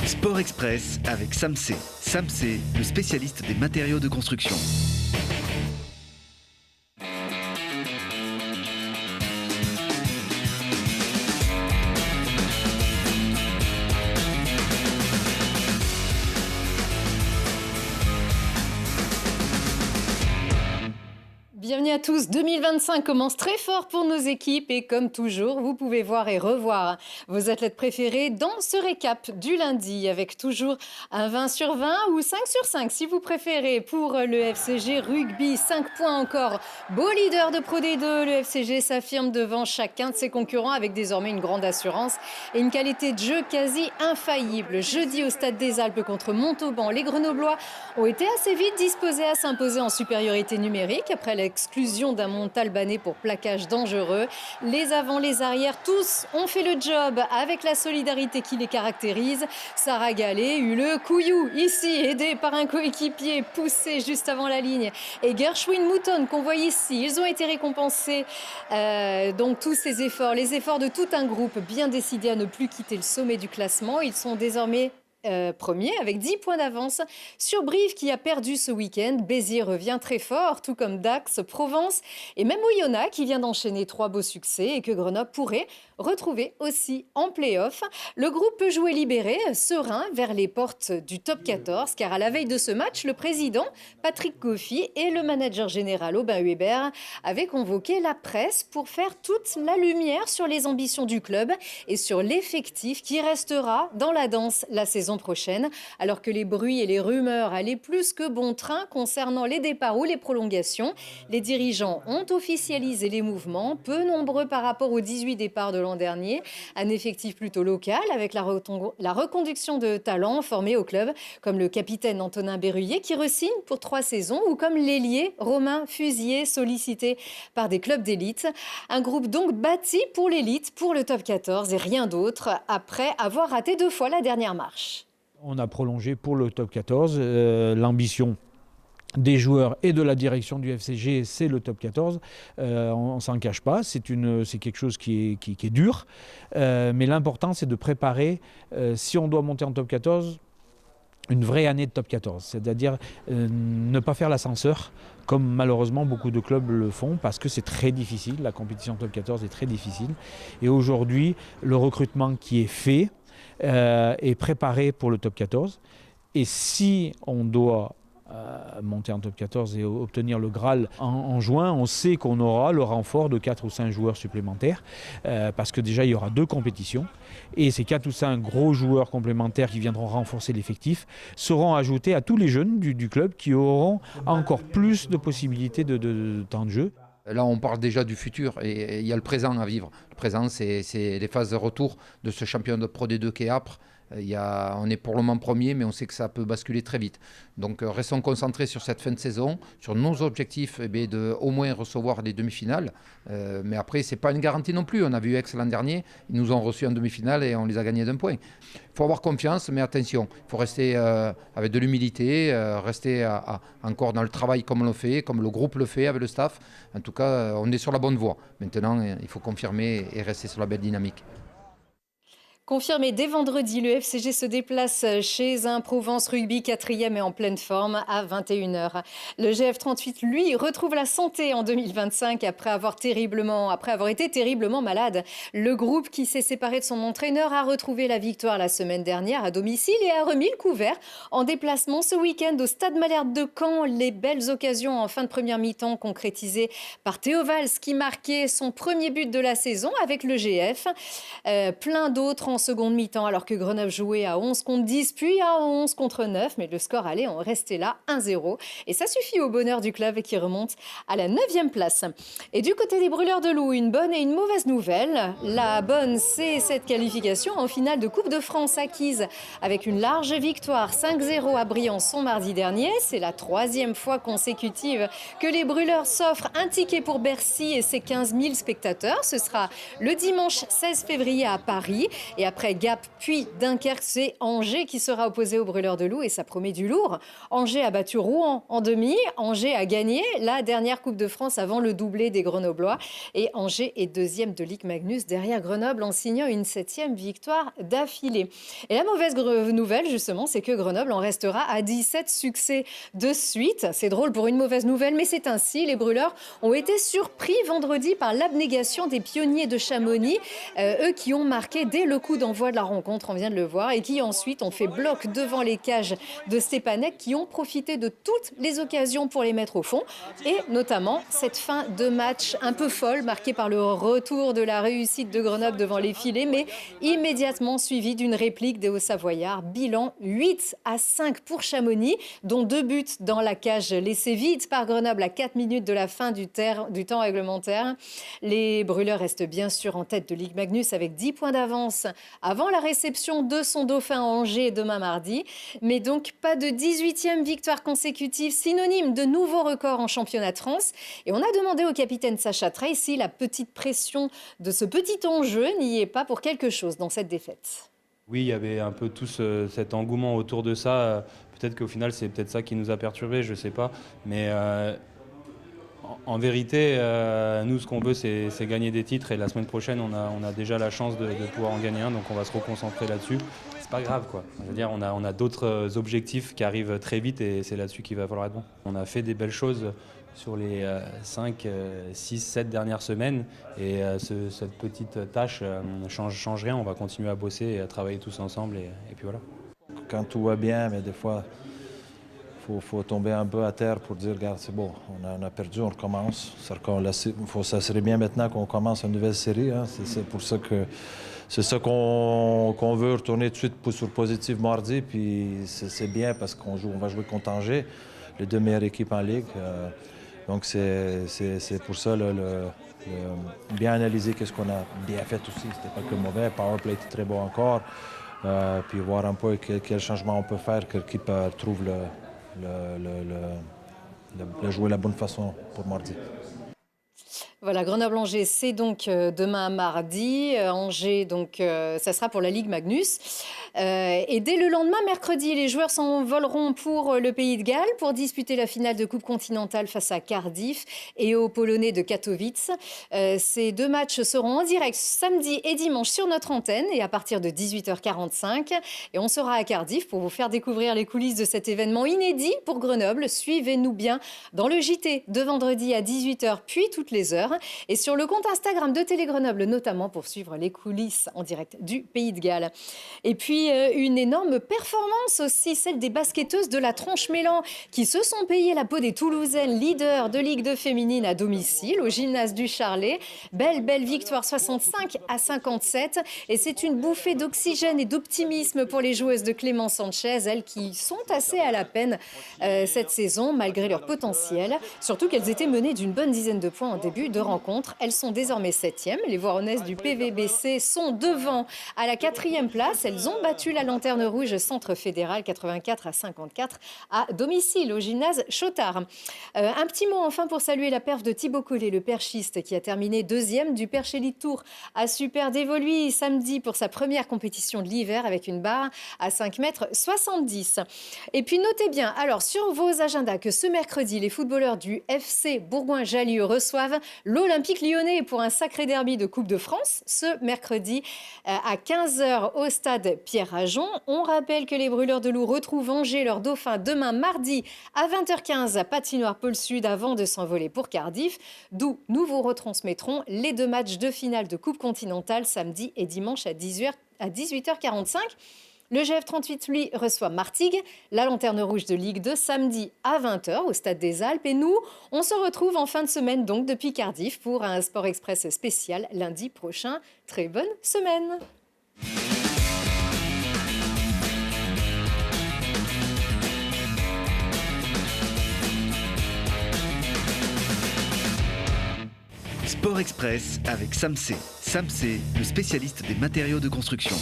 Sport Express avec Samsé. Samsé, le spécialiste des matériaux de construction. Bienvenue à tous, 2025 commence très fort pour nos équipes et comme toujours, vous pouvez voir et revoir vos athlètes préférés dans ce récap du lundi avec toujours un 20 sur 20 ou 5 sur 5 si vous préférez pour le FCG Rugby. 5 points encore, beau leader de Pro D2, le FCG s'affirme devant chacun de ses concurrents avec désormais une grande assurance et une qualité de jeu quasi infaillible. Jeudi au Stade des Alpes contre Montauban, les Grenoblois ont été assez vite disposés à s'imposer en supériorité numérique après l'exclusion d'un Montalbanais pour plaquage dangereux. Les avants, les arrières, tous ont fait le job avec la solidarité qui les caractérise. Sarah Gallet eut le couillou ici, aidé par un coéquipier poussé juste avant la ligne. Et Gershwin Mouton qu'on voit ici, ils ont été récompensés. Donc tous ces efforts, les efforts de tout un groupe bien décidé à ne plus quitter le sommet du classement. Ils sont désormais premier avec 10 points d'avance sur Brive qui a perdu ce week-end. Béziers revient très fort, tout comme Dax, Provence et même Oyonnax qui vient d'enchaîner 3 beaux succès et que Grenoble pourrait retrouver aussi en play-off. Le groupe peut jouer libéré, serein vers les portes du top 14 car à la veille de ce match, le président Patrick Goffy et le manager général Aubin Hubert avaient convoqué la presse pour faire toute la lumière sur les ambitions du club et sur l'effectif qui restera dans la danse la saison prochaine, alors que les bruits et les rumeurs allaient plus que bon train concernant les départs ou les prolongations. Les dirigeants ont officialisé les mouvements, peu nombreux par rapport aux 18 départs de l'an dernier. Un effectif plutôt local avec la reconduction de talents formés au club, comme le capitaine Antonin Berruyer qui re-signe pour 3 saisons, ou comme l'ailier Romain Fusier sollicité par des clubs d'élite. Un groupe donc bâti pour l'élite, pour le top 14 et rien d'autre, après avoir raté 2 fois la dernière marche. On a prolongé pour le top 14. L'ambition des joueurs et de la direction du FCG, c'est le top 14. On ne s'en cache pas, c'est quelque chose qui est dur. Mais l'important, c'est de préparer, si on doit monter en top 14, une vraie année de top 14. C'est-à-dire ne pas faire l'ascenseur, comme malheureusement beaucoup de clubs le font, parce que c'est très difficile. La compétition top 14 est très difficile. Et aujourd'hui, le recrutement qui est fait, est préparé pour le top 14 et si on doit monter en top 14 et obtenir le Graal en juin, on sait qu'on aura le renfort de 4 ou 5 joueurs supplémentaires parce que déjà il y aura 2 compétitions et ces 4 ou 5 gros joueurs complémentaires qui viendront renforcer l'effectif seront ajoutés à tous les jeunes du club qui auront encore plus de possibilités de temps de jeu. Là, on parle déjà du futur et il y a le présent à vivre. Le présent, c'est les phases de retour de ce champion de Pro D2 qui est âpre. On est pour le moment premier, mais on sait que ça peut basculer très vite. Donc, restons concentrés sur cette fin de saison, sur nos objectifs de au moins recevoir les demi-finales. Mais après, ce n'est pas une garantie non plus. On a vu Aix l'an dernier, ils nous ont reçus en demi-finale et on les a gagnés d'1 point. Il faut avoir confiance, mais attention, il faut rester avec de l'humilité, rester encore dans le travail comme on le fait, comme le groupe le fait avec le staff. En tout cas, on est sur la bonne voie. Maintenant, il faut confirmer et rester sur la belle dynamique. Confirmé dès vendredi, le FCG se déplace chez un Provence Rugby 4e et en pleine forme à 21h. Le GF38, lui, retrouve la santé en 2025 après avoir été terriblement malade. Le groupe qui s'est séparé de son entraîneur a retrouvé la victoire la semaine dernière à domicile et a remis le couvert en déplacement ce week-end au Stade Malherbe de Caen. Les belles occasions en fin de première mi-temps concrétisées par Théo Valls qui marquait son premier but de la saison avec le GF. Plein d'autres en seconde mi-temps alors que Grenoble jouait à 11 contre 10 puis à 11 contre 9 mais le score allait en rester là 1-0 et ça suffit au bonheur du club qui remonte à la 9e place. Et du côté des Brûleurs de Loup, une bonne et une mauvaise nouvelle. La bonne, c'est cette qualification en finale de Coupe de France acquise avec une large victoire 5-0 à Briançon mardi dernier. C'est la 3e fois consécutive que les Brûleurs s'offrent un ticket pour Bercy et ses 15 000 spectateurs. Ce sera le dimanche 16 février à Paris et Et après Gap, puis Dunkerque, c'est Angers qui sera opposé aux Brûleurs de Loup et ça promet du lourd. Angers a battu Rouen en demi. Angers a gagné la dernière Coupe de France avant le doublé des Grenoblois. Et Angers est deuxième de Ligue Magnus derrière Grenoble en signant une 7e victoire d'affilée. Et la mauvaise nouvelle, justement, c'est que Grenoble en restera à 17 succès de suite. C'est drôle pour une mauvaise nouvelle, mais c'est ainsi. Les Brûleurs ont été surpris vendredi par l'abnégation des pionniers de Chamonix, eux qui ont marqué dès le coup d'envoi de la rencontre, on vient de le voir, et qui ensuite ont fait bloc devant les cages de Stepanec, qui ont profité de toutes les occasions pour les mettre au fond, et notamment cette fin de match un peu folle, marquée par le retour de la réussite de Grenoble devant les filets, mais immédiatement suivie d'une réplique des Hauts-Savoyards. Bilan 8-5 pour Chamonix, dont 2 buts dans la cage laissée vide par Grenoble à 4 minutes de la fin du temps réglementaire. Les Brûleurs restent bien sûr en tête de Ligue Magnus avec 10 points d'avance avant la réception de son dauphin Angers demain mardi. Mais donc pas de 18e victoire consécutive, synonyme de nouveaux records en championnat de France. Et on a demandé au capitaine Sacha Trey si la petite pression de ce petit enjeu n'y est pas pour quelque chose dans cette défaite. Oui, il y avait un peu tout cet engouement autour de ça. Peut-être qu'au final, c'est peut-être ça qui nous a perturbés, je ne sais pas. Mais en vérité, nous, ce qu'on veut, c'est gagner des titres. Et la semaine prochaine, on a déjà la chance de pouvoir en gagner un. Donc, on va se reconcentrer là-dessus. C'est pas grave, quoi. Je veux dire, on a d'autres objectifs qui arrivent très vite et c'est là-dessus qu'il va falloir être bon. On a fait des belles choses sur les 5, 6, 7 dernières semaines. Et cette petite tâche ne change rien. On va continuer à bosser et à travailler tous ensemble. Et puis voilà. Quand tout va bien, mais des fois, faut tomber un peu à terre pour dire, regarde, c'est bon, on a perdu, on recommence. Ça serait bien maintenant qu'on commence une nouvelle série. Hein. C'est pour ça que c'est ça qu'on veut retourner tout de suite sur positif mardi. Puis c'est bien parce on va jouer contre Angers, les 2 meilleures équipes en Ligue. Donc c'est pour ça bien analyser qu'est-ce qu'on a bien fait aussi. C'était pas que mauvais. Powerplay était très bon encore. Puis voir un peu quel changement on peut faire, que l'équipe trouve le jouer la bonne façon pour mardi. Voilà, Grenoble-Angers, c'est donc demain mardi. Angers, donc, ça sera pour la Ligue Magnus. Et dès le lendemain, mercredi, les joueurs s'envoleront pour le Pays de Galles pour disputer la finale de Coupe continentale face à Cardiff et aux Polonais de Katowice. Ces 2 matchs seront en direct samedi et dimanche sur notre antenne et à partir de 18h45. Et on sera à Cardiff pour vous faire découvrir les coulisses de cet événement inédit pour Grenoble. Suivez-nous bien dans le JT de vendredi à 18h, puis toutes les heures. Et sur le compte Instagram de Télé Grenoble, notamment pour suivre les coulisses en direct du Pays de Galles. Et puis, une énorme performance aussi, celle des basketteuses de la Tronche-Mélan qui se sont payées la peau des Toulousaines, leaders de Ligue 2 féminine à domicile au gymnase du Charlet. Belle victoire 65-57. Et c'est une bouffée d'oxygène et d'optimisme pour les joueuses de Clément Sanchez, elles qui sont assez à la peine cette saison, malgré leur potentiel. Surtout qu'elles étaient menées d'une bonne dizaine de points en début de rencontre. Elles sont désormais 7e. Les Voironnaises du PVBC sont devant à la 4e place. Elles ont battu la Lanterne Rouge Centre Fédéral 84-54 à domicile au gymnase Chotard. Un petit mot enfin pour saluer la perf de Thibaut Collet, le perchiste qui a terminé 2e du Perche Elite Tour à Super Dévoluy samedi pour sa première compétition de l'hiver avec une barre à 5,70 m. Et puis notez bien, alors sur vos agendas que ce mercredi, les footballeurs du FC Bourgoin-Jallieu reçoivent l'Olympique Lyonnais pour un sacré derby de Coupe de France ce mercredi à 15h au stade Pierre-Rajon. On rappelle que les Brûleurs de Loup retrouvent Angers, leur dauphin, demain mardi à 20h15 à Patinoire Pôle Sud avant de s'envoler pour Cardiff, d'où nous vous retransmettrons les 2 matchs de finale de Coupe continentale samedi et dimanche à 18h45. Le GF38, lui, reçoit Martigues, la Lanterne Rouge de Ligue 2, samedi à 20h au Stade des Alpes. Et nous, on se retrouve en fin de semaine, donc depuis Cardiff, pour un Sport Express spécial lundi prochain. Très bonne semaine! Sport Express avec Samsé. Samsé, le spécialiste des matériaux de construction.